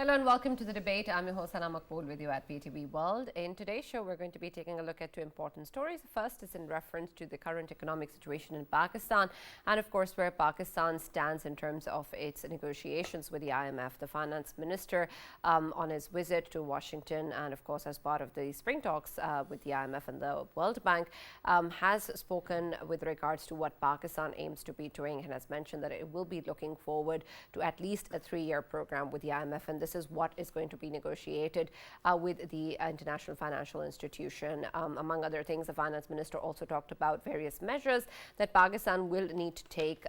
Hello and welcome to the debate. I'm your host Sana Makbool with you at PTV World. In today's show, we're going to be taking a look at two important stories. The first is in reference to the current economic situation in Pakistan and, of course, where Pakistan stands in terms of its negotiations with the IMF. The finance minister on his visit to Washington and, of course, as part of the spring talks with the IMF and the World Bank has spoken with regards to what Pakistan aims to be doing and has mentioned that it will be looking forward to at least a 3-year program with the IMF, and this is what is going to be negotiated with the International Financial Institution. Among other things, the finance minister also talked about various measures that Pakistan will need to take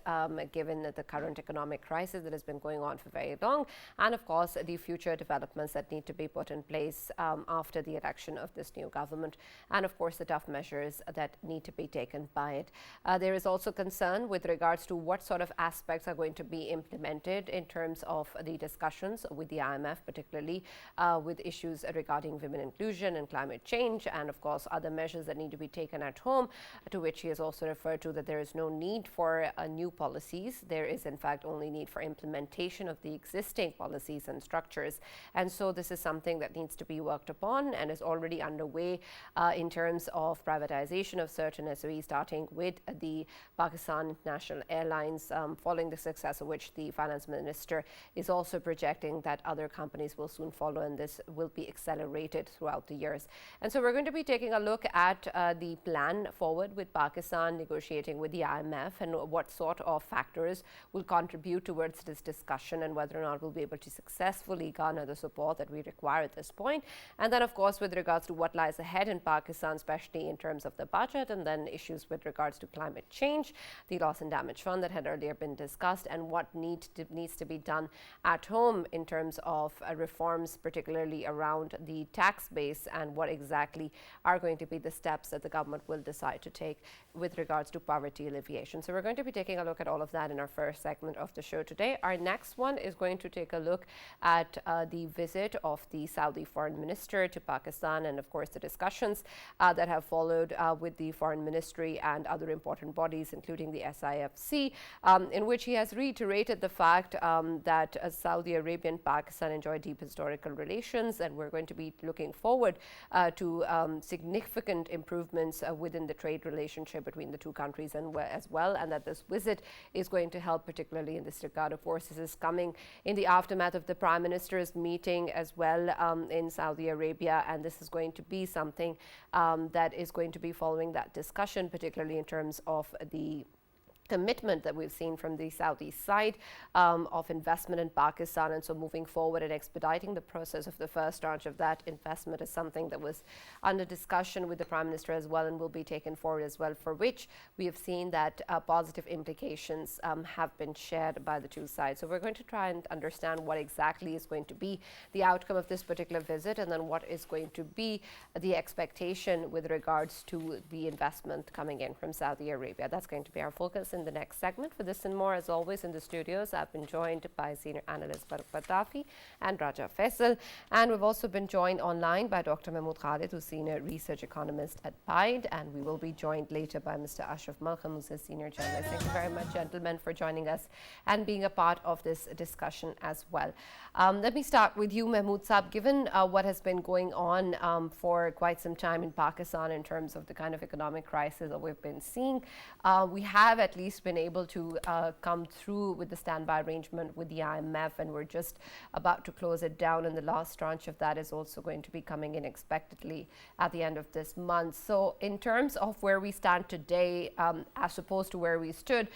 given the current economic crisis that has been going on for very long, and of course the future developments that need to be put in place after the election of this new government, and of course the tough measures that need to be taken by it. There is also concern with regards to what sort of aspects are going to be implemented in terms of the discussions with the IMF, particularly with issues regarding women inclusion and climate change, and of course other measures that need to be taken at home, to which he has also referred to that there is no need for new policies. There is in fact only need for implementation of the existing policies and structures, and so this is something that needs to be worked upon and is already underway in terms of privatization of certain SOEs, starting with the Pakistan National Airlines, following the success of which the finance minister is also projecting that other companies will soon follow, and this will be accelerated throughout the years. And so we're going to be taking a look at the plan forward with Pakistan negotiating with the IMF and what sort of factors will contribute towards this discussion and whether or not we'll be able to successfully garner the support that we require at this point. And then, of course, with regards to what lies ahead in Pakistan, especially in terms of the budget, and then issues with regards to climate change, the loss and damage fund that had earlier been discussed, and what needs to be done at home in terms of reforms, particularly around the tax base, and what exactly are going to be the steps that the government will decide to take with regards to poverty alleviation. So we're going to be taking a look at all of that in our first segment of the show today. Our next one is going to take a look at the visit of the Saudi foreign minister to Pakistan, and of course the discussions that have followed with the foreign ministry and other important bodies, including the SIFC, in which he has reiterated the fact that Saudi Arabia and Pakistan enjoy deep historical relations, and we're going to be looking forward to significant improvements within the trade relationship between the two countries and as well, and that this visit is going to help particularly in this regard. Of course, this is coming in the aftermath of the Prime Minister's meeting as well in Saudi Arabia, and this is going to be something that is going to be following that discussion, particularly in terms of the commitment that we've seen from the Saudi side of investment in Pakistan. And so moving forward and expediting the process of the first tranche of that investment is something that was under discussion with the Prime Minister as well, and will be taken forward as well, for which we have seen that positive implications have been shared by the two sides. So we're going to try and understand what exactly is going to be the outcome of this particular visit, and then what is going to be the expectation with regards to the investment coming in from Saudi Arabia. That's going to be our focus in the next segment. For this and more, as always, in the studios, I've been joined by senior analyst Farooq Batafi and Raja Faisal, and we've also been joined online by Dr. Mahmood Khalid, who's senior research economist at PIDE, and we will be joined later by Mr. Ashraf Malcolm, who's a senior journalist. Thank you very much, gentlemen, for joining us and being a part of this discussion as well. Let me start with you, Mahmood Saab. Given what has been going on for quite some time in Pakistan in terms of the kind of economic crisis that we've been seeing, we have at least been able to come through with the standby arrangement with the IMF, and we're just about to close it down, and the last tranche of that is also going to be coming in expectedly at the end of this month. So in terms of where we stand today, as opposed to where we stood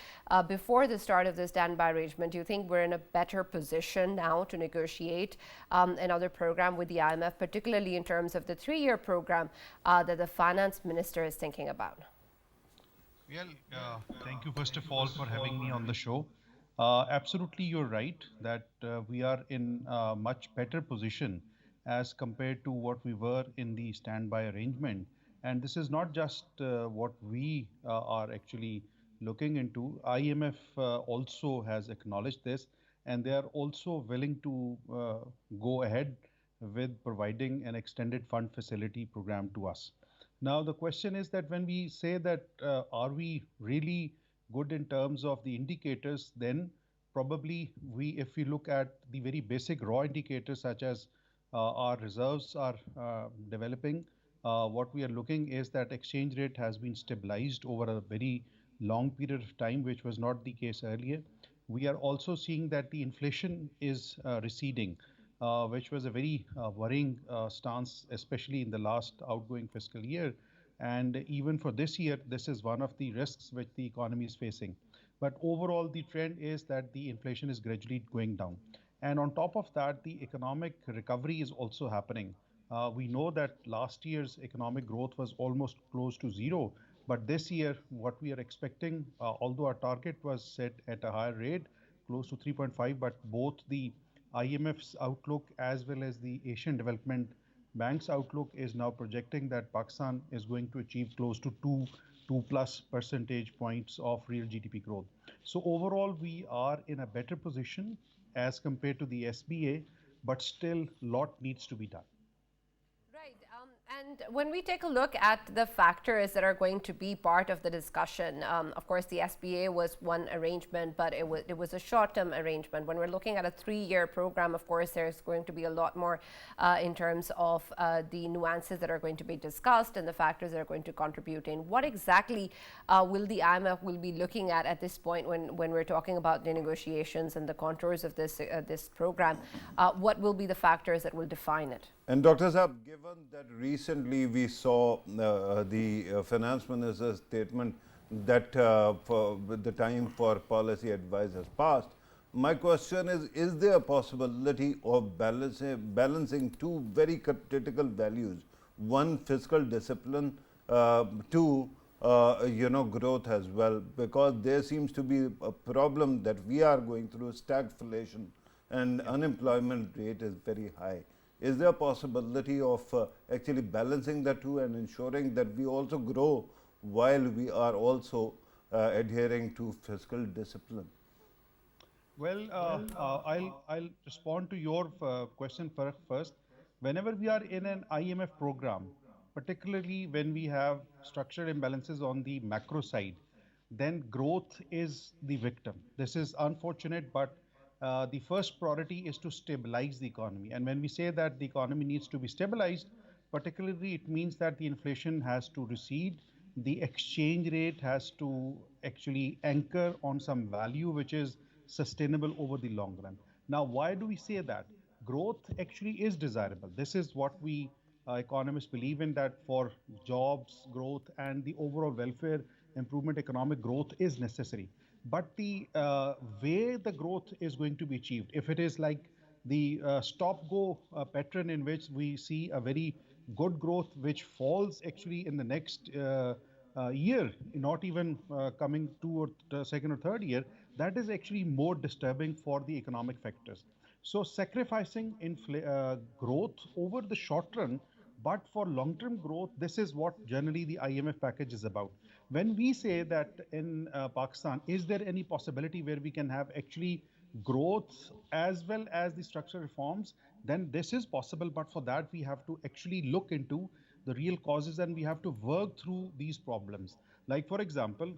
before the start of the standby arrangement, do you think we're in a better position now to negotiate another program with the IMF, particularly in terms of the 3-year program that the finance minister is thinking about? Well, thank you first of all for having me on the show. Absolutely, you're right that we are in a much better position as compared to what we were in the standby arrangement. And this is not just what we are actually looking into. IMF also has acknowledged this, and they are also willing to go ahead with providing an extended fund facility program to us. Now, the question is that when we say that are we really good in terms of the indicators, then probably if we look at the very basic raw indicators such as our reserves are developing, what we are looking is that exchange rate has been stabilized over a very long period of time, which was not the case earlier. We are also seeing that the inflation is receding, which was a very worrying stance, especially in the last outgoing fiscal year. And even for this year, this is one of the risks which the economy is facing. But overall, the trend is that the inflation is gradually going down. And on top of that, the economic recovery is also happening. We know that last year's economic growth was almost close to zero, but this year, what we are expecting, although our target was set at a higher rate, close to 3.5, but both the IMF's outlook as well as the Asian Development Bank's outlook is now projecting that Pakistan is going to achieve close to 2 plus percentage points of real GDP growth. So overall, we are in a better position as compared to the SBA, but still lot needs to be done. Right. And when we take a look at the factors that are going to be part of the discussion, of course, the SBA was one arrangement, but it was a short-term arrangement. When we're looking at a 3-year program, of course, there's going to be a lot more in terms of the nuances that are going to be discussed and the factors that are going to contribute in. What exactly will the IMF will be looking at this point when we're talking about the negotiations and the contours of this program? What will be the factors that will define it? And Dr. Saab, given that recently we saw the finance minister's statement that for the time for policy advice has passed, my question is there a possibility of balancing two very critical values, one fiscal discipline, two growth as well, because there seems to be a problem that we are going through stagflation and unemployment rate is very high. Is there a possibility of actually balancing the two and ensuring that we also grow while we are also adhering to fiscal discipline? Well, I'll respond to your question first. Whenever we are in an IMF program, particularly when we have structural imbalances on the macro side, then growth is the victim. This is unfortunate, but the first priority is to stabilize the economy. And when we say that the economy needs to be stabilized, particularly it means that the inflation has to recede, the exchange rate has to actually anchor on some value which is sustainable over the long run. Now, why do we say that? Growth actually is desirable. This is what we economists believe in, that for jobs, growth, and the overall welfare improvement, economic growth is necessary. But the way the growth is going to be achieved, if it is like the stop go pattern in which we see a very good growth which falls actually in the next year, not even coming to or second or third year, that is actually more disturbing for the economic factors. So sacrificing growth over the short run, but for long-term growth, this is what generally the IMF package is about. When we say that in Pakistan, is there any possibility where we can have actually growth as well as the structural reforms, then this is possible. But for that, we have to actually look into the real causes and we have to work through these problems. Like, for example,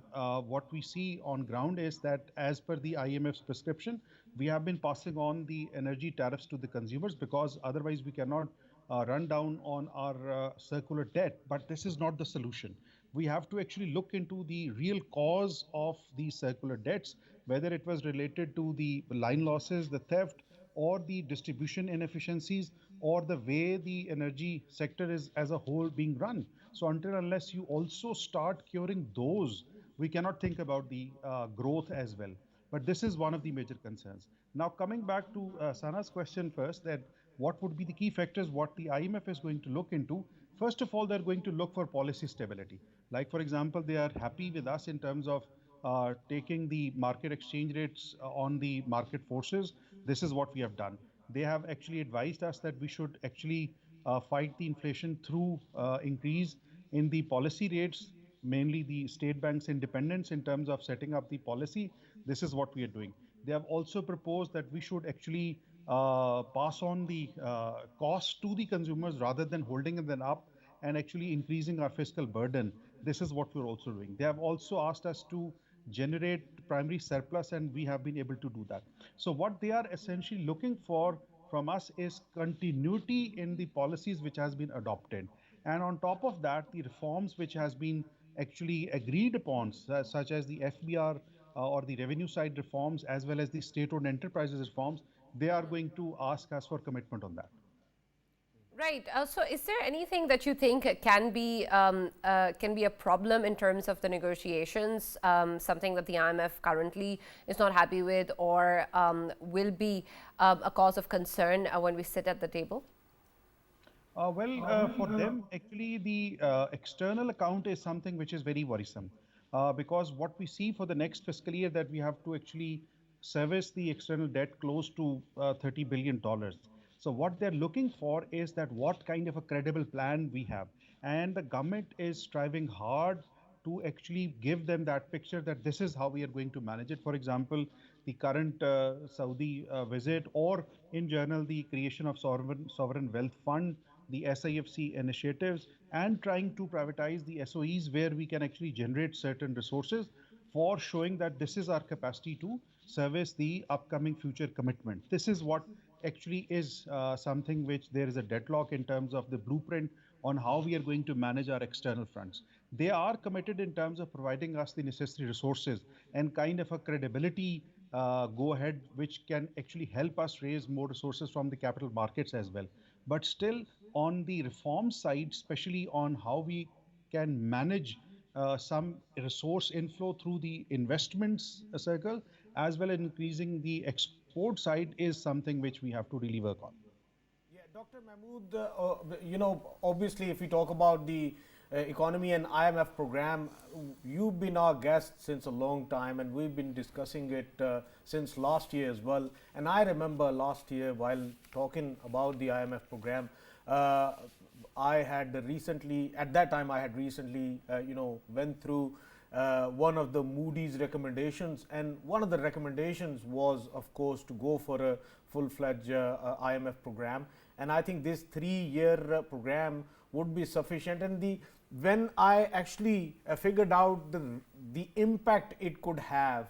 what we see on ground is that as per the IMF's prescription, we have been passing on the energy tariffs to the consumers because otherwise we cannot run down on our circular debt. But this is not the solution. We have to actually look into the real cause of these circular debts, whether it was related to the line losses, the theft, or the distribution inefficiencies, or the way the energy sector is as a whole being run. So until unless you also start curing those, we cannot think about the growth as well. But this is one of the major concerns. Now, coming back to Sana's question first, that what would be the key factors, what the IMF is going to look into? First of all, they're going to look for policy stability. Like, for example, they are happy with us in terms of taking the market exchange rates on the market forces. This is what we have done. They have actually advised us that we should actually fight the inflation through increase in the policy rates, mainly the state bank's independence in terms of setting up the policy. This is what we are doing. They have also proposed that we should actually pass on the cost to the consumers rather than holding them up and actually increasing our fiscal burden. This is what we're also doing. They have also asked us to generate primary surplus, and we have been able to do that. So what they are essentially looking for from us is continuity in the policies which has been adopted, and on top of that, the reforms which has been actually agreed upon, such as the FBR or the revenue side reforms, as well as the state-owned enterprises reforms. They are going to ask us for commitment on that. Right. So, is there anything that you think can be a problem in terms of the negotiations? Something that the IMF currently is not happy with, or will be a cause of concern when we sit at the table? For them, actually, the external account is something which is very worrisome, because what we see for the next fiscal year, that we have to actually service the external debt close to $30 billion. So what they're looking for is that what kind of a credible plan we have. And the government is striving hard to actually give them that picture that this is how we are going to manage it. For example, the current Saudi visit, or in general, the creation of sovereign wealth fund, the SIFC initiatives, and trying to privatize the SOEs where we can actually generate certain resources for showing that this is our capacity to service the upcoming future commitment. This is what actually is something which there is a deadlock in terms of the blueprint on how we are going to manage our external fronts. They are committed in terms of providing us the necessary resources and kind of a credibility go ahead, which can actually help us raise more resources from the capital markets as well. But still, on the reform side, especially on how we can manage some resource inflow through the investments circle, as well as increasing the export side, is something which we have to really work on. Yeah, Dr. Mahmood, obviously, if we talk about the economy and IMF program, you've been our guest since a long time, and we've been discussing it since last year as well. And I remember last year, while talking about the IMF program, I had recently, at that time, I had recently, went through one of the Moody's recommendations, and one of the recommendations was, of course, to go for a full-fledged IMF program. And I think this 3-year program would be sufficient. And when I actually figured out the impact it could have,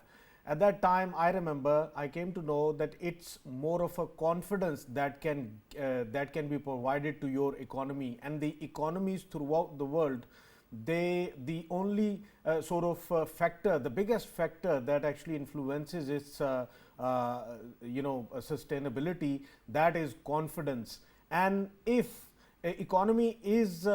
at that time, I remember I came to know that it's more of a confidence that can be provided to your economy, and the economies throughout the world. The only sort of factor, the biggest factor that actually influences its sustainability, that is confidence. And if economy is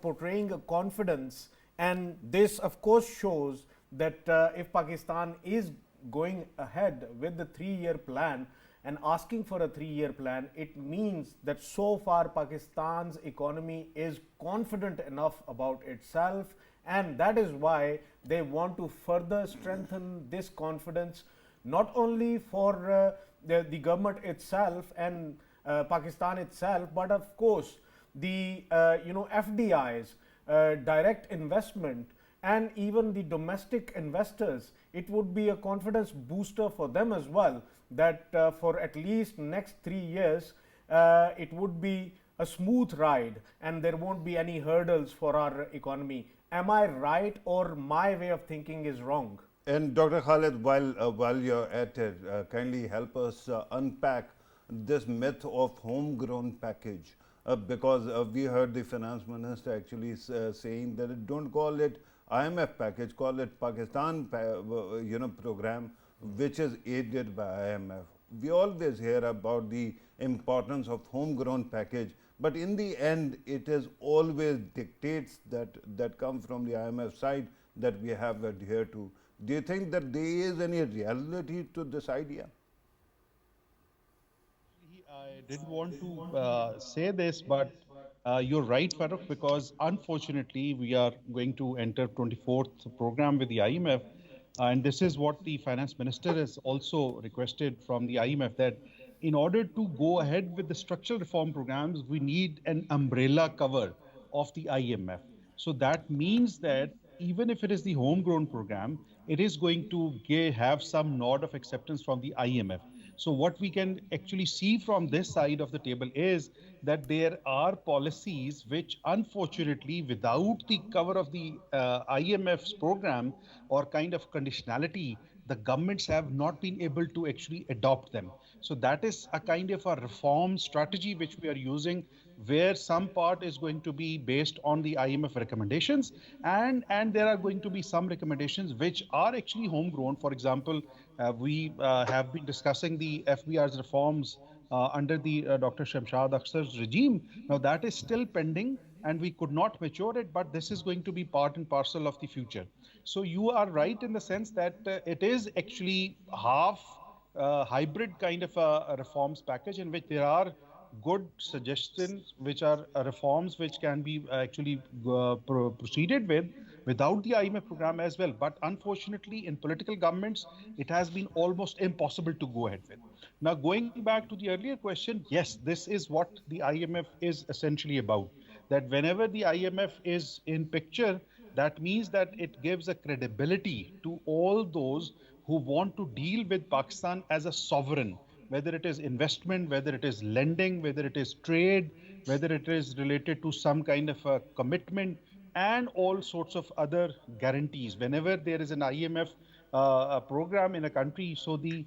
portraying a confidence, and this of course shows that if Pakistan is going ahead with the 3-year plan and asking for a 3-year plan, it means that so far Pakistan's economy is confident enough about itself, and that is why they want to further strengthen this confidence, not only for the government itself and Pakistan itself, but of course the FDIs, direct investment, and even the domestic investors. It would be a confidence booster for them as well, that for at least next 3 years it would be a smooth ride and there won't be any hurdles for our economy. Am I right, or my way of thinking is wrong? And Dr. Khalid, while you're at it, kindly help us unpack this myth of homegrown package, because we heard the finance minister actually saying that don't call it IMF package, call it Pakistan program, which is aided by IMF. We always hear about the importance of homegrown package, but in the end it is always dictates that come from the IMF side that we have adhered to. Do you think that there is any reality to this idea? I didn't want to say this, but you're right, Farooq, because unfortunately we are going to enter 24th program with the IMF, and this is what the finance minister has also requested from the IMF, that in order to go ahead with the structural reform programs, we need an umbrella cover of the IMF. So that means that even if it is the homegrown program, it is going to have some nod of acceptance from the IMF. So what we can actually see from this side of the table is that there are policies which, unfortunately, without the cover of the IMF's program or kind of conditionality, the governments have not been able to actually adopt them. So that is a kind of a reform strategy which we are using, where some part is going to be based on the IMF recommendations, and there are going to be some recommendations which are actually homegrown. For example, we have been discussing the FBR's reforms under the Dr. Shamshad Akhtar's regime. Now that is still pending and we could not mature it, but this is going to be part and parcel of the future. So you are right in the sense that it is actually half hybrid kind of a reforms package in which there are good suggestions which are reforms which can be actually proceeded with without the IMF program as well. But unfortunately, in political governments, it has been almost impossible to go ahead with. Now, going back to the earlier question, yes, this is what the IMF is essentially about. That whenever the IMF is in picture, that means that it gives a credibility to all those who want to deal with Pakistan as a sovereign, whether it is investment, whether it is lending, whether it is trade, whether it is related to some kind of a commitment, and all sorts of other guarantees. Whenever there is an IMF program in a country, so the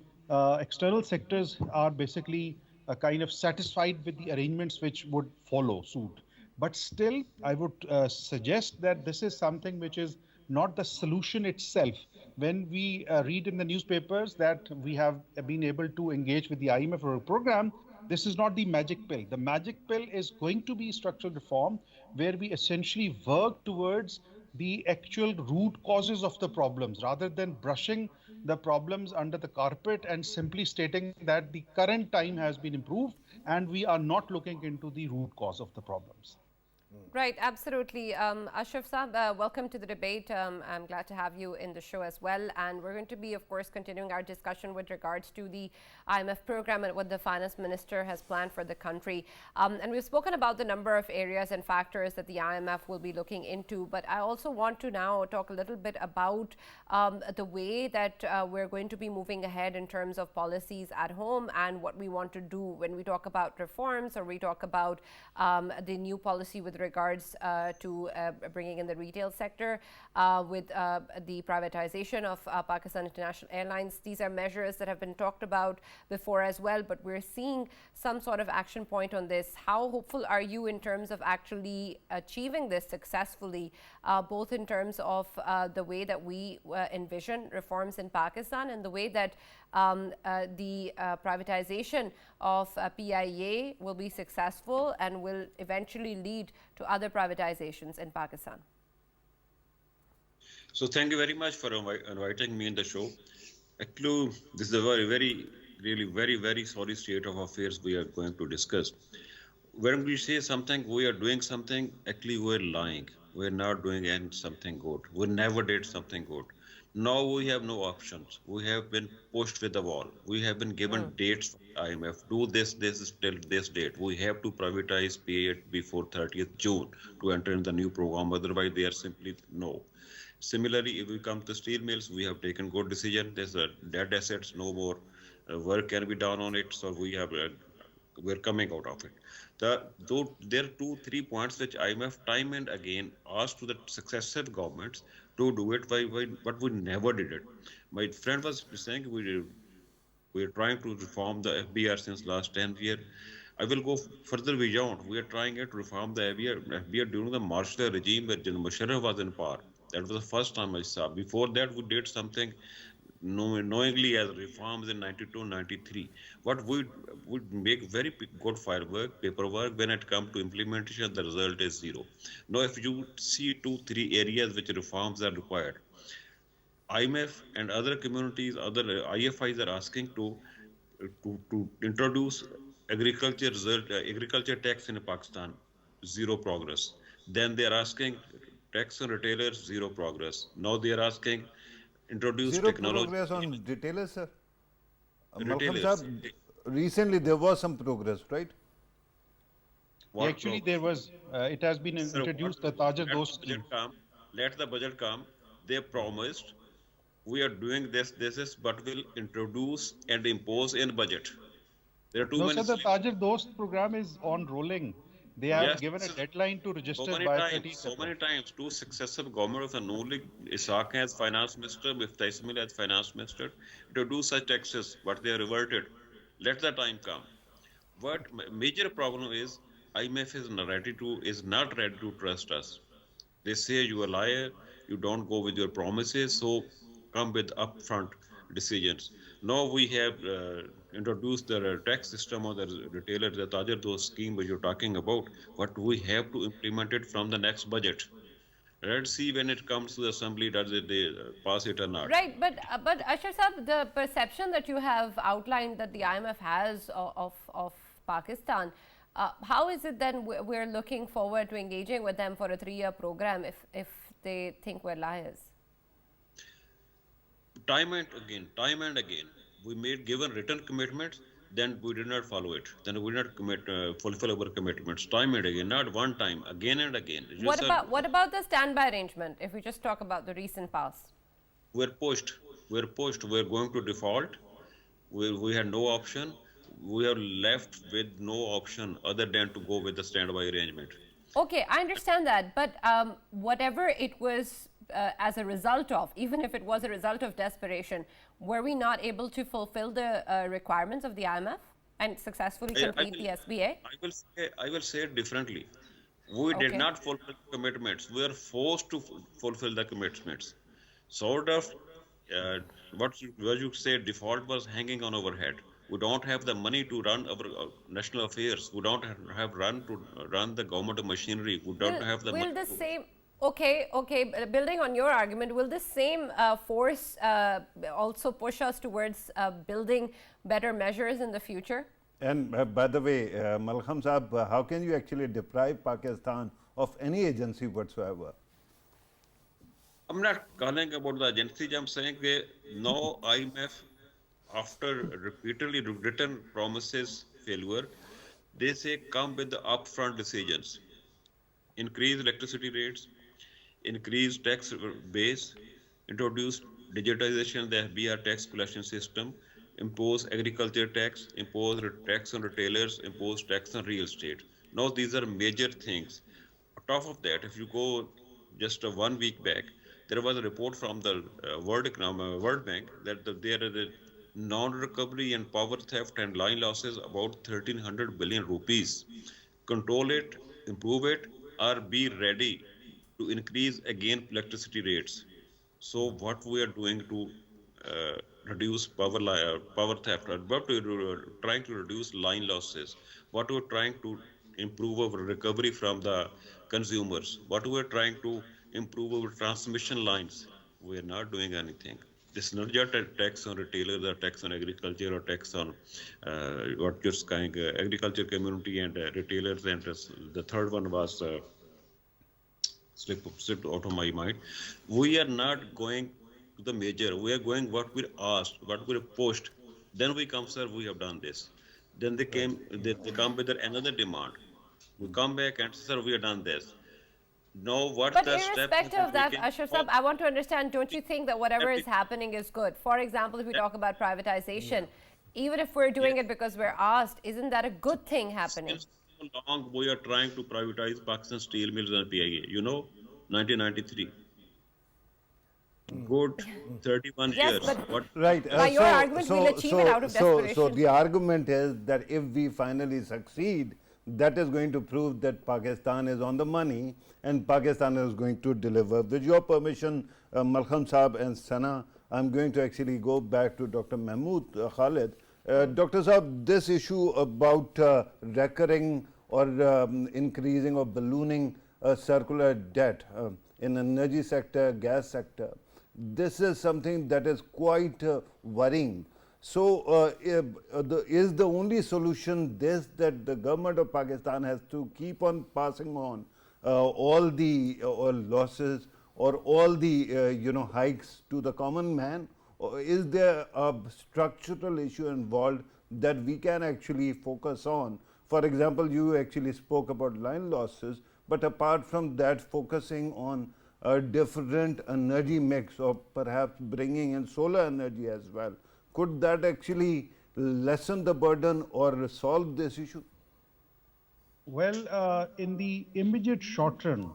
external sectors are basically kind of satisfied with the arrangements which would follow suit. But still, I would suggest that this is something which is not the solution itself. When we read in the newspapers that we have been able to engage with the IMF program, this is not the magic pill. The magic pill is going to be structural reform, where we essentially work towards the actual root causes of the problems rather than brushing the problems under the carpet and simply stating that the current time has been improved and we are not looking into the root cause of the problems. Right, absolutely. Ashraf Saab, welcome to the debate. I'm glad to have you in the show as well. And we're going to be, of course, continuing our discussion with regards to the IMF program and what the finance minister has planned for the country. And we've spoken about the number of areas and factors that the IMF will be looking into. But I also want to now talk a little bit about the way that we're going to be moving ahead in terms of policies at home and what we want to do when we talk about reforms or we talk about the new policy with regards to bringing in the retail sector with the privatization of Pakistan International Airlines. These are measures that have been talked about before as well, but we're seeing some sort of action point on this. How hopeful are you in terms of actually achieving this successfully, both in terms of the way that we envision reforms in Pakistan and the way that the privatization of PIA will be successful and will eventually lead to other privatizations in Pakistan? So thank you very much for inviting me in the show. Actually, this is a very sorry state of affairs we are going to discuss. When we say something, we are doing something, actually we're lying. We're not doing something good. We never did something good. Now we have no options. We have been pushed with the wall. We have been given dates from IMF. Do this till this date. We have to privatize PA before 30th June to enter in the new program. Otherwise, they are simply no. Similarly, if we come to steel mills, we have taken good decision. There's dead assets, no more work can be done on it. So we're coming out of it. There are 2-3 points which IMF time and again asked to the successive governments to do it, but we never did it. My friend was saying we're trying to reform the FBR since last 10 years. I will go further beyond. We are trying to reform the FBR during the martial regime where General Musharraf was in power. That was the first time I saw. Before that, we did something knowingly as reforms in 92, 93. But we would make very good paperwork. When it comes to implementation, the result is zero. Now, if you see 2-3 areas which reforms are required, IMF and other communities, other IFIs are asking to introduce agriculture tax in Pakistan, zero progress. Then they are asking tax on retailers, zero progress. Now they are asking introduce Zero technology. progress on retailers, sir. Malcolm Retailers. Saab, recently there was some progress, right? What Actually, progress? there was, it has been introduced, the Tajar Dost scheme. Let the budget come. They promised we are doing this is but will introduce and impose in budget. There are too No, many sir, the sleep. Tajir Dost program is on rolling. They have Yes, given a deadline to so register many by times, 13th so April. many times, two successive governments of the Noor League, Isaac as finance minister, Mifta Ismail as finance minister, to do such taxes, but they are reverted. Let the time come. What major problem is IMF is not ready to trust us. They say you are a liar, you don't go with your promises, so come with upfront decisions. Now we have introduced the tax system of the retailer, the Tajir those scheme which you're talking about, but we have to implement it from the next budget. Let's see when it comes to the assembly, does it they pass it or not. Right, but Ashraf Saab, the perception that you have outlined that the IMF has of Pakistan, how is it then we're looking forward to engaging with them for a 3-year program if they think we're liars? Time and again, we made given written commitments, then we did not follow it. Then we did not fulfill our commitments time and again, not one time, again and again. What about the standby arrangement? If we just talk about the recent past, We're pushed. We're pushed. We're going to default. We had no option. We are left with no option other than to go with the standby arrangement. okay, I understand that, but whatever it was as a result of, even if it was a result of desperation, were we not able to fulfill the requirements of the IMF and successfully complete the SBA? I will say it differently. We did Okay. not fulfill commitments. We are forced to fulfill the commitments. Sort of, what you say, default was hanging on our head. We don't have the money to run our national affairs. We don't have run to run the government machinery. We don't have the Will money. the same, okay, building on your argument, will the same force also push us towards building better measures in the future? And by the way, Malham Saab, how can you actually deprive Pakistan of any agency whatsoever? I'm not calling about the agency. I'm saying that no IMF, after repeatedly written promises failure, they say come with the upfront decisions. Increase electricity rates, increase tax base, introduce digitization, the BR tax collection system, impose agriculture tax, impose tax on retailers, impose tax on real estate. Now these are major things. On top of that, if you go just 1 week back, there was a report from the World Bank that there is a non-recovery and power theft and line losses about 1,300 billion rupees. Control it, improve it, or be ready to increase again electricity rates. So what we are doing to reduce power theft, or what we're trying to reduce line losses, what we're trying to improve our recovery from the consumers, what we're trying to improve our transmission lines. We're not doing anything. This is not just a tax on retailers or tax on agriculture or tax on what you're saying, agriculture community and retailers. And the third one was slipped out of my mind. We are not going to the major. We are going what we're asked, what we're pushed. Then we come, sir, we have done this. Then they come with another demand. We come back and sir, we have done this. Now, what But the step irrespective of that, taking? Ashraf Saab, I want to understand, don't you think that whatever is happening is good? For example, if we talk about privatization, even if we're doing it because we're asked, isn't that a good thing happening? Since so long we are trying to privatize Pakistan Steel Mills and PIA. You know, 1993. Good 31 Yes, years. but- What Right. By your argument, we'll achieve it out of so desperation. the argument is that if we finally succeed, that is going to prove that Pakistan is on the money and Pakistan is going to deliver. With your permission, Malham Saab and Sana, I'm going to actually go back to Dr. Mahmood Khalid. Dr. Saab, this issue about recurring or increasing or ballooning circular debt in energy sector, gas sector, this is something that is quite worrying. So, is the only solution this, that the government of Pakistan has to keep on passing on all the losses or all the hikes to the common man? Or is there a structural issue involved that we can actually focus on? For example, you actually spoke about line losses, but apart from that, focusing on a different energy mix, or perhaps bringing in solar energy as well, could that actually lessen the burden or resolve this issue? Well, in the immediate short run,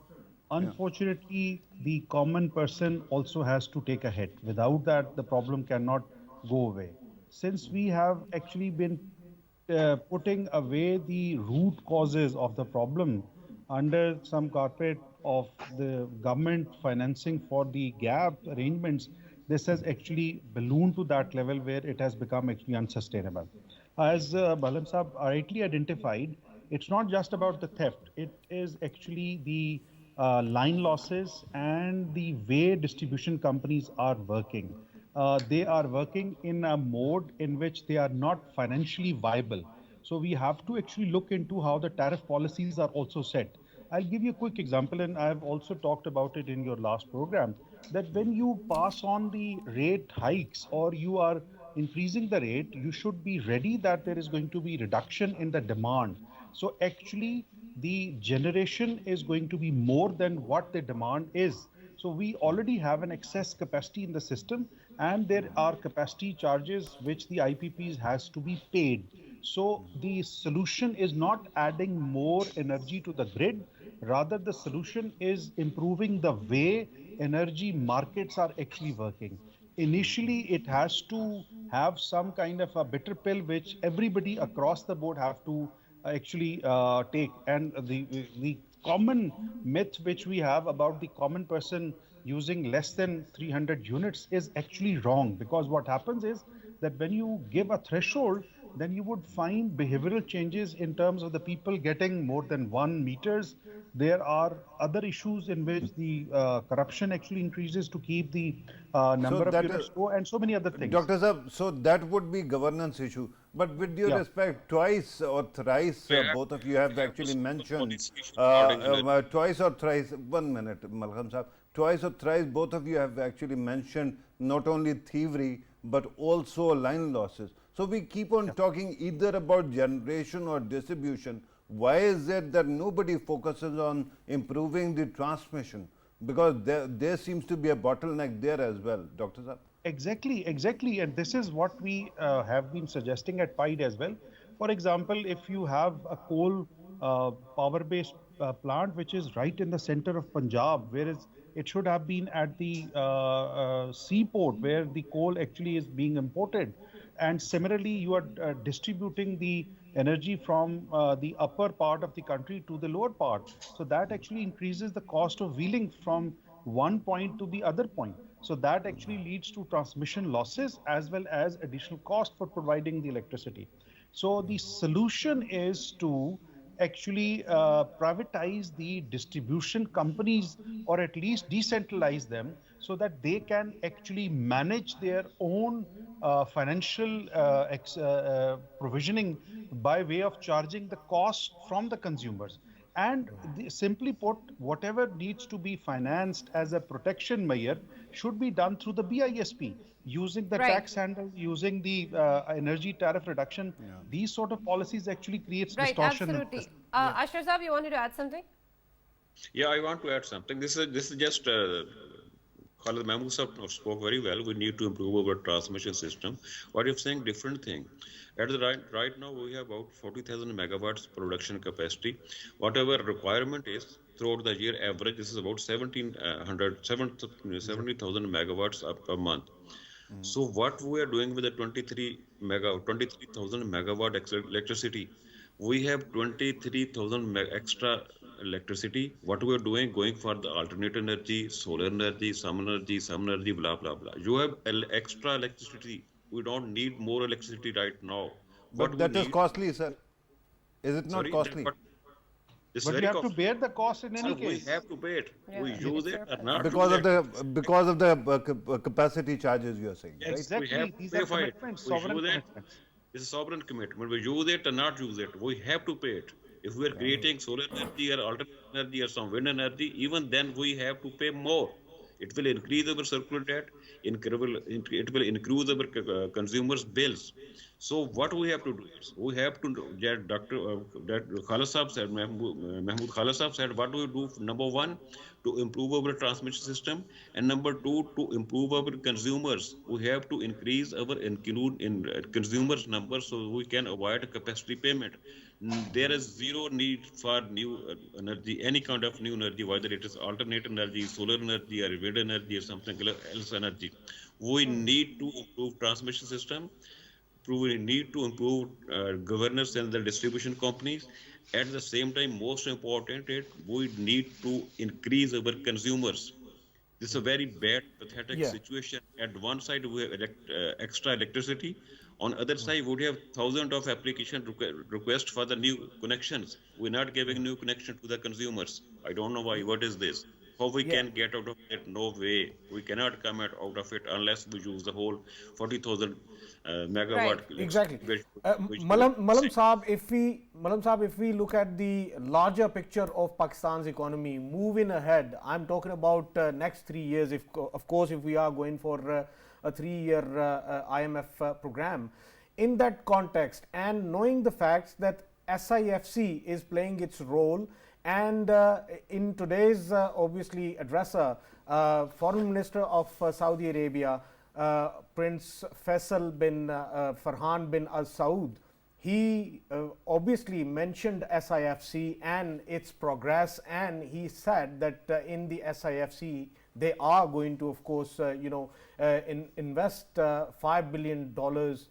unfortunately, the common person also has to take a hit. Without that, the problem cannot go away. Since we have actually been putting away the root causes of the problem under some carpet of the government financing for the gap arrangements, this has actually ballooned to that level where it has become actually unsustainable. As Bhalam Saab rightly identified, it's not just about the theft. It is actually the line losses and the way distribution companies are working. They are working in a mode in which they are not financially viable. So we have to actually look into how the tariff policies are also set. I'll give you a quick example, and I've also talked about it in your last program, that when you pass on the rate hikes or you are increasing the rate, you should be ready that there is going to be reduction in the demand. So actually, the generation is going to be more than what the demand is. So we already have an excess capacity in the system, and there are capacity charges which the IPPs has to be paid. So the solution is not adding more energy to the grid, rather the solution is improving the way energy markets are actually working. Initially, it has to have some kind of a bitter pill which everybody across the board have to actually take. And the common myth which we have about the common person using less than 300 units is actually wrong, because what happens is that when you give a threshold, then you would find behavioral changes in terms of the people getting more than 1 meters. There are other issues in which the corruption actually increases to keep the number of that units low, and so many other things. Dr. Saab, so that would be governance issue. But with due Yeah. respect, twice or thrice, both of you have actually mentioned, twice or thrice, 1 minute, Malham Saab, twice or thrice, both of you have actually mentioned not only thievery, but also line losses. So we keep on talking either about generation or distribution. Why is it that nobody focuses on improving the transmission? Because there seems to be a bottleneck there as well, Dr. Saab. Exactly. And this is what we have been suggesting at PIDE as well. For example, if you have a coal power-based plant which is right in the center of Punjab, whereas it should have been at the seaport where the coal actually is being imported. And similarly, you are distributing the energy from the upper part of the country to the lower part. So that actually increases the cost of wheeling from one point to the other point. So that actually leads to transmission losses as well as additional cost for providing the electricity. So the solution is to actually privatize the distribution companies, or at least decentralize them, so that they can actually manage their own financial provisioning by way of charging the cost from the consumers. And simply put, whatever needs to be financed as a protection measure should be done through the BISP, using the tax handle, using the energy tariff reduction. These sort of policies actually creates distortion. Absolutely. Ashar Saab, you wanted to add something? Yeah, I want to add something. This is just Khalid Mahmood spoke very well. We need to improve our transmission system. What if saying different thing? At the right now, we have about 40,000 megawatts production capacity. Whatever requirement is throughout the year average, this is about 70,000 megawatts per month. So what we are doing with the 23,000 megawatt electricity, we have 23,000 extra electricity. What we are doing, going for the alternate energy, solar energy, some energy, blah, blah, blah. You have extra electricity. We don't need more electricity right now. But that is costly, sir. Is it not costly? But you have to bear the cost in any case. We have to pay it. We use it or not. Because of the capacity charges you are saying. Yes, right? Exactly. We have These to are pay for it. commitments, We sovereign use it. commitments. It's a sovereign commitment. We use it or not use it. We have to pay it. If we are creating solar energy or alternate energy or some wind energy, even then we have to pay more. It will increase our circular debt. It will increase our consumers' bills. So what we have to do is we have to that Dr. That Khala Sahab said, Mahmood Khala Sahab said, what do we do? Number one, to improve our transmission system, and number two, to improve our consumers. We have to increase our include in consumers number so we can avoid capacity payment. There is zero need for new energy, any kind of new energy, whether it is alternate energy, solar energy, or wind energy, or something else energy. We need to improve transmission system. We need to improve governance and the distribution companies. At the same time, most important, we need to increase our consumers. This is a very bad, pathetic Yeah. situation. At one side, we have extra electricity. On other side, we have thousands of application requests for the new connections. We're not giving new connection to the consumers. I don't know why. What is this? How we Yeah. can get out of it? No way. We cannot come out of it unless we use the whole 40,000 megawatt. Right. Exactly. Which Malam Saab, if we look at the larger picture of Pakistan's economy, moving ahead, I'm talking about next 3 years. Of course, if we are going for a 3-year IMF program, in that context, and knowing the facts that SIFC is playing its role, and in today's obviously addresser, Foreign Minister of Saudi Arabia, Prince Faisal bin Farhan bin Al Saud, he obviously mentioned SIFC and its progress, and he said that in the SIFC they are going to, of course, invest $5 billion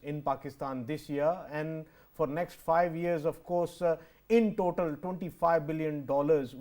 in Pakistan this year, and for next 5 years, of course, in total $25 billion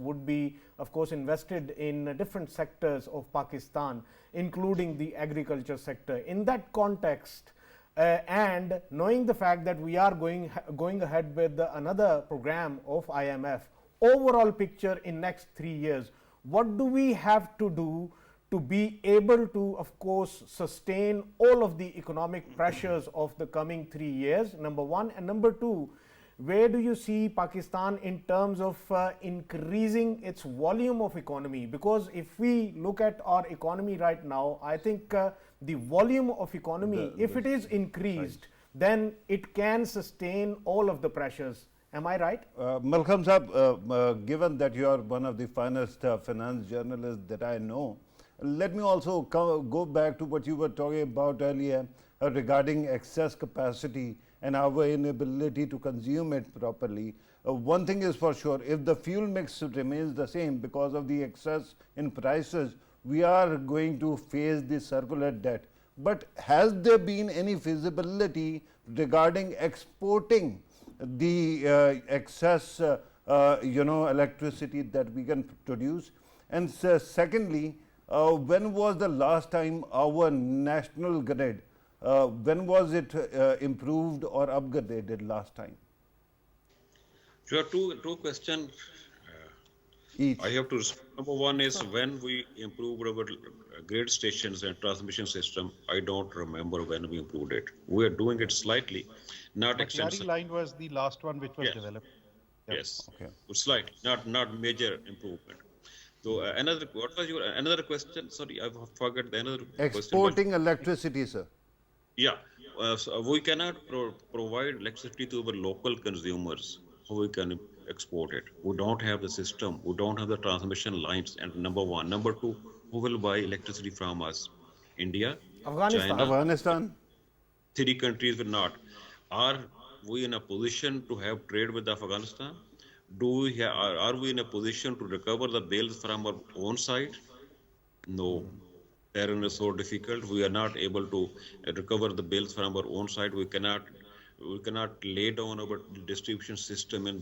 would be, of course, invested in different sectors of Pakistan, including the agriculture sector. In that context, and knowing the fact that we are going ahead with another program of IMF, overall picture in next 3 years, what do we have to do to be able to, of course, sustain all of the economic pressures of the coming 3 years, number one, and number two, where do you see Pakistan in terms of increasing its volume of economy? Because if we look at our economy right now, I think the volume of economy, if it is increased, then it can sustain all of the pressures. Am I right? Malcolm Saab, given that you are one of the finest finance journalists that I know, let me also go back to what you were talking about earlier regarding excess capacity and our inability to consume it properly. One thing is for sure, if the fuel mix remains the same because of the excess in prices, we are going to face the circular debt. But has there been any feasibility regarding exporting the excess electricity that we can produce? And secondly, when was the last time our national grid, when was it improved or upgraded last time? Sure, two questions. Each. I have to respond. Number one is when we improved our grid stations and transmission system. I don't remember when we improved it. We are doing it slightly, not Yari extensively. line was the last one which was Yes. developed. Yep. Yes, Okay. slightly, not major improvement. So what was your another question? Sorry, I forgot the another question. Exporting electricity, sir. Yeah, so we cannot provide electricity to our local consumers. How we can export it? We don't have the system. We don't have the transmission lines. And number one, number two, who will buy electricity from us? India, Afghanistan. China. Afghanistan? 3 countries will not. Are we in a position to have trade with Afghanistan? Are we in a position to recover the bills from our own side? No. Terrain is so difficult. We are not able to recover the bills from our own side. We cannot lay down our distribution system in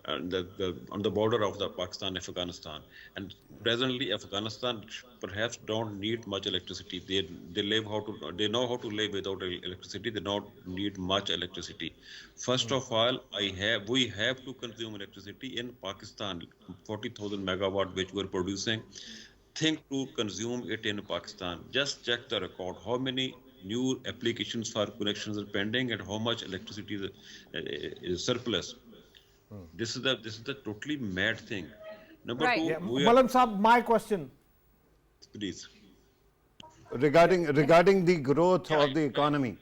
on the border of the Pakistan, Afghanistan. And presently, Afghanistan perhaps don't need much electricity. They know how to live without electricity. They don't need much electricity. First of all, we have to consume electricity in Pakistan. 40,000 megawatt which we're producing. Think to consume it in Pakistan. Just check the record. How many new applications for connections are pending and how much electricity is surplus. This is the totally mad thing. Number Right. two, Yeah, we are, Malan Saab, my question. please. Regarding the growth of the economy.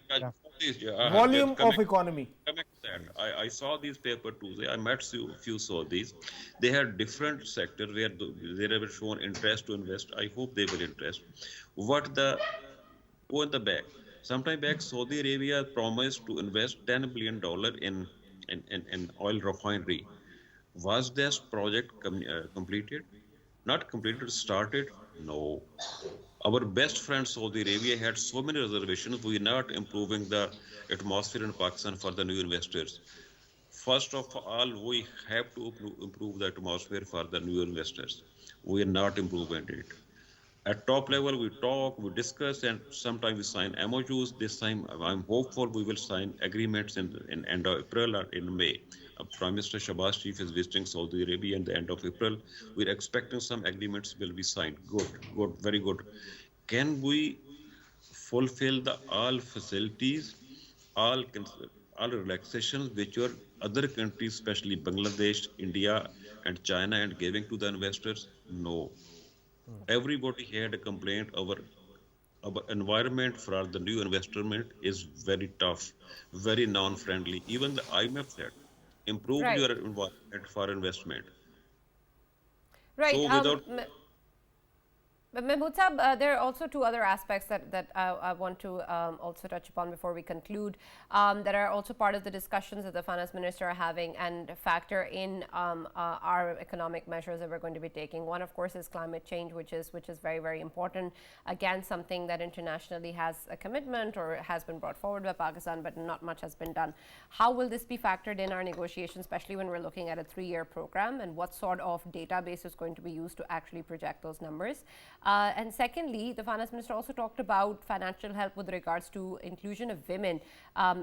Please, yeah, volume coming, of economy. coming to that, I saw these paper too. I met few saw these. They had different sector where they were shown interest to invest. I hope they will interest. What the go in the back? Sometime back, Saudi Arabia promised to invest $10 billion in oil refinery. Was this project completed? Not completed, started? No. Our best friend Saudi Arabia had so many reservations. We are not improving the atmosphere in Pakistan for the new investors. First of all, we have to improve the atmosphere for the new investors. We are not improving it. At top level, we talk, we discuss, and sometimes we sign MOUs. This time, I'm hopeful we will sign agreements in end of April or in May. Prime Minister Shahbaz Sharif is visiting Saudi Arabia in the end of April. We're expecting some agreements will be signed. Good, good, very good. Can we fulfill the all facilities, all all relaxations which are other countries, especially Bangladesh, India, and China, and giving to the investors? No. Everybody had a complaint. Our environment for the new investment is very tough, very non-friendly. Even the IMF said, improve Right. your environment for investment. Right. So without But Mahmood Saab, there are also two other aspects that I want to also touch upon before we conclude, that are also part of the discussions that the finance minister are having and factor in our economic measures that we're going to be taking. One, of course, is climate change, which is very, very important. Again, something that internationally has a commitment or has been brought forward by Pakistan, but not much has been done. How will this be factored in our negotiations, especially when we're looking at a 3-year program, and what sort of database is going to be used to actually project those numbers? And secondly, the finance minister also talked about financial help with regards to inclusion of women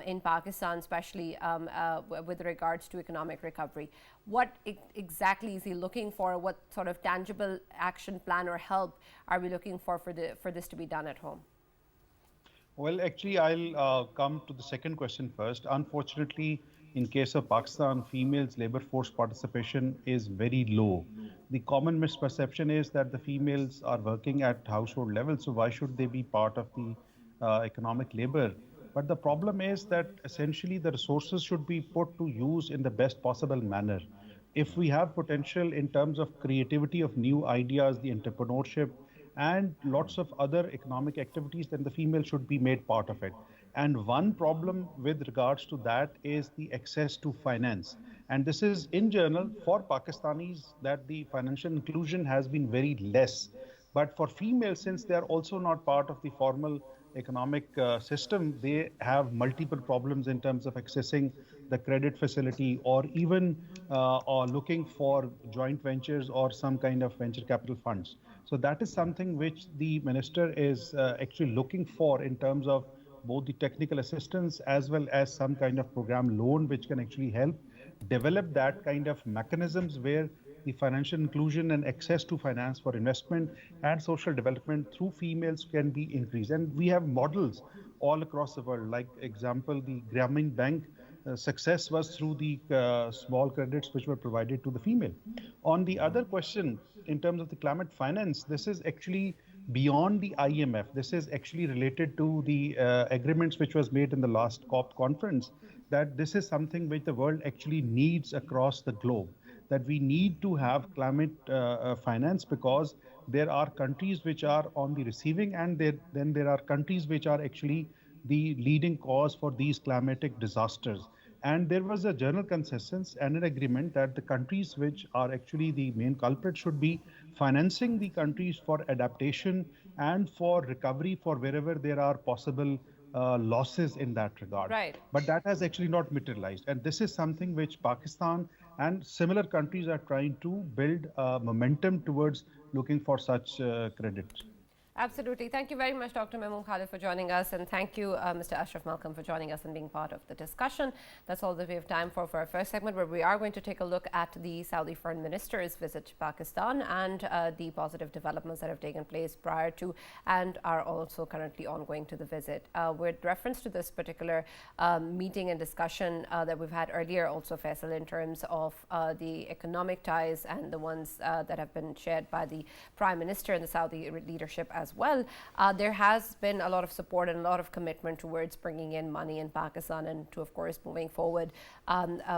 in Pakistan, especially with regards to economic recovery. What exactly is he looking for? What sort of tangible action plan or help are we looking for this to be done at home? Well, actually, I'll come to the second question first. Unfortunately, in case of Pakistan, females' labor force participation is very low. The common misperception is that the females are working at household level, so why should they be part of the economic labor? But the problem is that essentially the resources should be put to use in the best possible manner. If we have potential in terms of creativity of new ideas, the entrepreneurship, and lots of other economic activities, then the female should be made part of it. And one problem with regards to that is the access to finance. And this is in general for Pakistanis that the financial inclusion has been very less. But for females, since they are also not part of the formal economic system, they have multiple problems in terms of accessing the credit facility or even or looking for joint ventures or some kind of venture capital funds. So that is something which the minister is actually looking for in terms of both the technical assistance as well as some kind of program loan which can actually help develop that kind of mechanisms where the financial inclusion and access to finance for investment and social development through females can be increased. And we have models all across the world. Like example, the Grameen Bank success was through the small credits which were provided to the female. On the other question, in terms of the climate finance, this is actually beyond the IMF. This is actually related to the agreements which was made in the last COP conference, that this is something which the world actually needs across the globe, that we need to have climate finance because there are countries which are on the receiving end, then there are countries which are actually the leading cause for these climatic disasters. And there was a general consensus and an agreement that the countries which are actually the main culprit should be financing the countries for adaptation and for recovery for wherever there are possible losses in that regard. Right. But that has actually not materialized. And this is something which Pakistan and similar countries are trying to build momentum towards looking for such credit. Absolutely. Thank you very much, Dr. Mehmood Khalid, for joining us. And thank you, Mr. Ashraf Malcolm, for joining us and being part of the discussion. That's all that we have time for our first segment, where we are going to take a look at the Saudi Foreign Minister's visit to Pakistan and the positive developments that have taken place prior to and are also currently ongoing to the visit. With reference to this particular meeting and discussion that we've had earlier, also, Faisal, in terms of the economic ties and the ones that have been shared by the Prime Minister and the Saudi leadership as as well, there has been a lot of support and a lot of commitment towards bringing in money in Pakistan and to, of course, moving forward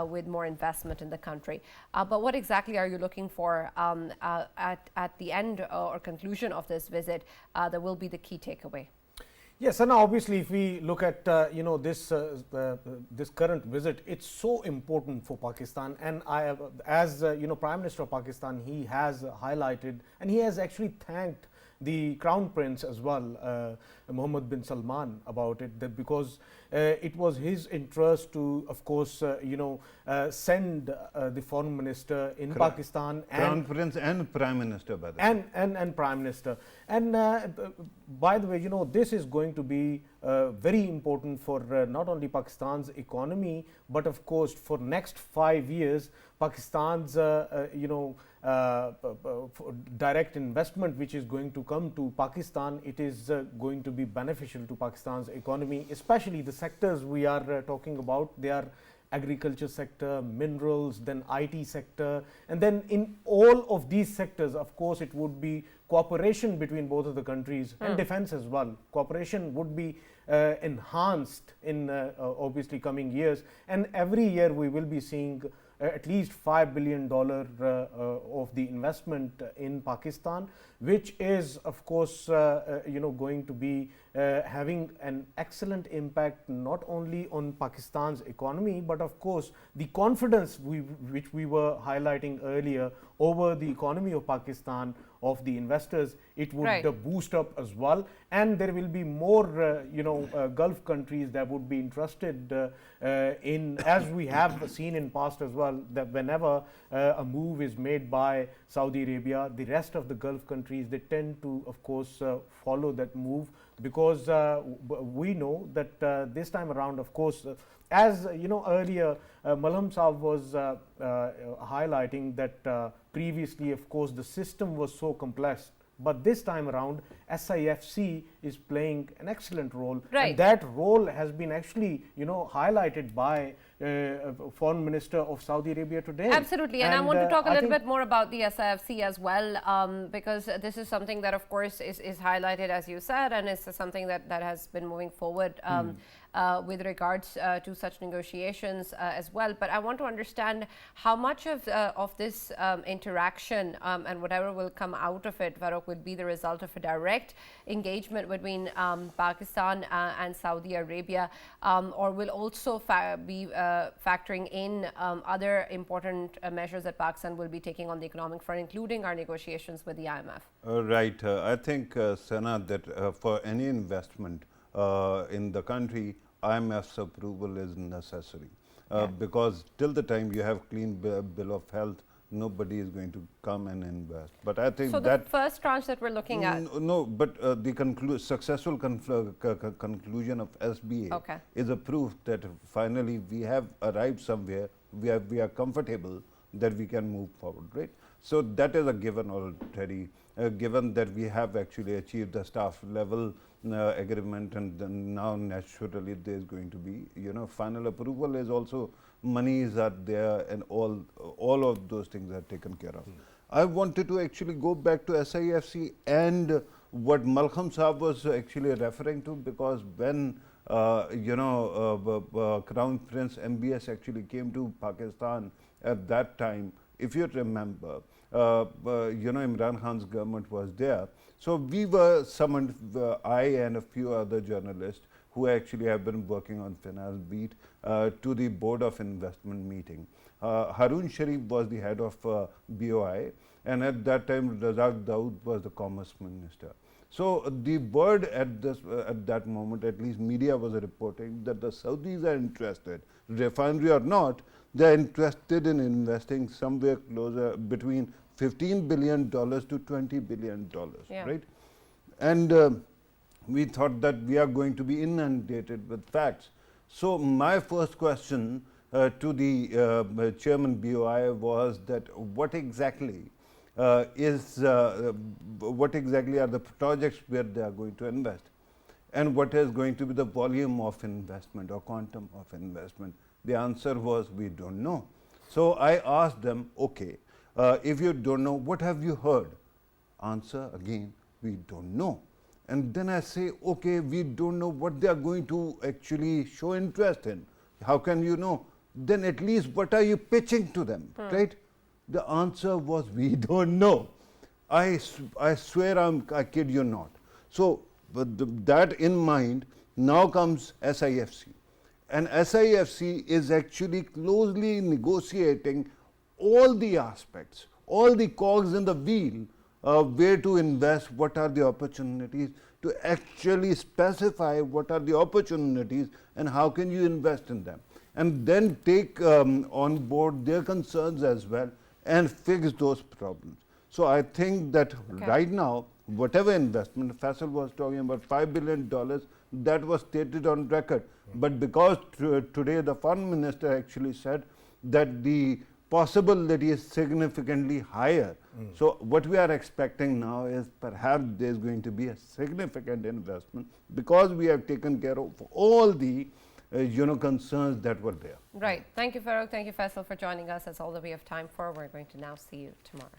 with more investment in the country. But what exactly are you looking for at the end or conclusion of this visit that will be the key takeaway? Yes, and obviously, if we look at this current visit, it's so important for Pakistan. And as Prime Minister of Pakistan, he has highlighted and he has actually thanked the Crown Prince as well, Mohammed bin Salman, about it, that because it was his interest to, of course, send the Foreign Minister in Pakistan, Crown Prince and Prime Minister, by the way. And Prime Minister. And by the way, this is going to be very important for not only Pakistan's economy, but of course for next 5 years, Pakistan's direct investment which is going to come to Pakistan, it is going to be beneficial to Pakistan's economy, especially the sectors we are talking about. They are agriculture sector, minerals, then IT sector, and then in all of these sectors, of course, it would be cooperation between both of the countries and defense as well. Cooperation would be enhanced in obviously coming years, and every year we will be seeing at least $5 billion of the investment in Pakistan, which is of course going to be having an excellent impact not only on Pakistan's economy, but of course the confidence which we were highlighting earlier over the economy of Pakistan, of the investors, it would boost up as well, and there will be more Gulf countries that would be interested in, as we have seen in past as well, that whenever a move is made by Saudi Arabia, the rest of the Gulf countries, they tend to of course follow that move, because we know that this time around, of course, as earlier Malham Saab was highlighting that previously, of course, the system was so complex, but this time around SIFC is playing an excellent role, and that role has been actually highlighted by Foreign Minister of Saudi Arabia today. Absolutely, and I want to talk a little bit more about the SIFC as well, because this is something that of course is highlighted, as you said, and it's something that has been moving forward with regards to such negotiations as well. But I want to understand how much of this interaction and whatever will come out of it, Farokh, would be the result of a direct engagement between Pakistan and Saudi Arabia, or will also be factoring in other important measures that Pakistan will be taking on the economic front, including our negotiations with the IMF. Right. I think, Sana, that for any investment in the country, IMF's approval is necessary, because till the time you have clean bill of health, nobody is going to come and invest. But I think so that the first tranche that we're looking at. No, but the successful conclusion of SBA is a proof that finally we have arrived somewhere. We are comfortable that we can move forward, right? So that is a given already. Given that we have actually achieved the staff level agreement, and then now naturally there is going to be final approval, is also monies are there, and all of those things are taken care of. I wanted to actually go back to SIFC and what Malham Saab was actually referring to, because when Crown Prince MBS actually came to Pakistan at that time, if you remember, Imran Khan's government was there. So we were summoned, I and a few other journalists who actually have been working on finance beat, to the Board of Investment meeting. Harun Sharif was the head of BOI, and at that time Razak Dawood was the Commerce Minister. So the word at that moment, at least media was reporting that the Saudis are interested, refinery or not, they are interested in investing somewhere closer between $15 billion to $20 billion, right? And we thought that we are going to be inundated with facts. So my first question to the Chairman BOI was that what exactly are the projects where they are going to invest, and what is going to be the volume of investment or quantum of investment? The answer was, we don't know. So I asked them, okay, if you don't know, what have you heard? Answer again, we don't know. And then I say, okay, we don't know what they are going to actually show interest in. How can you know? Then at least what are you pitching to them, right? The answer was, we don't know. I swear I kid you not. So with that in mind, now comes SIFC. And SIFC is actually closely negotiating all the aspects, all the cogs in the wheel, where to invest, what are the opportunities, to actually specify what are the opportunities and how can you invest in them. And then take on board their concerns as well and fix those problems. So I think that right now, whatever investment, Faisal was talking about $5 billion, that was stated on record. But because today the Foreign Minister actually said that the possibility is significantly higher. So what we are expecting now is perhaps there is going to be a significant investment because we have taken care of all the concerns that were there. Right. Thank you, Farooq. Thank you, Faisal, for joining us. That's all that we have time for. We're going to now see you tomorrow.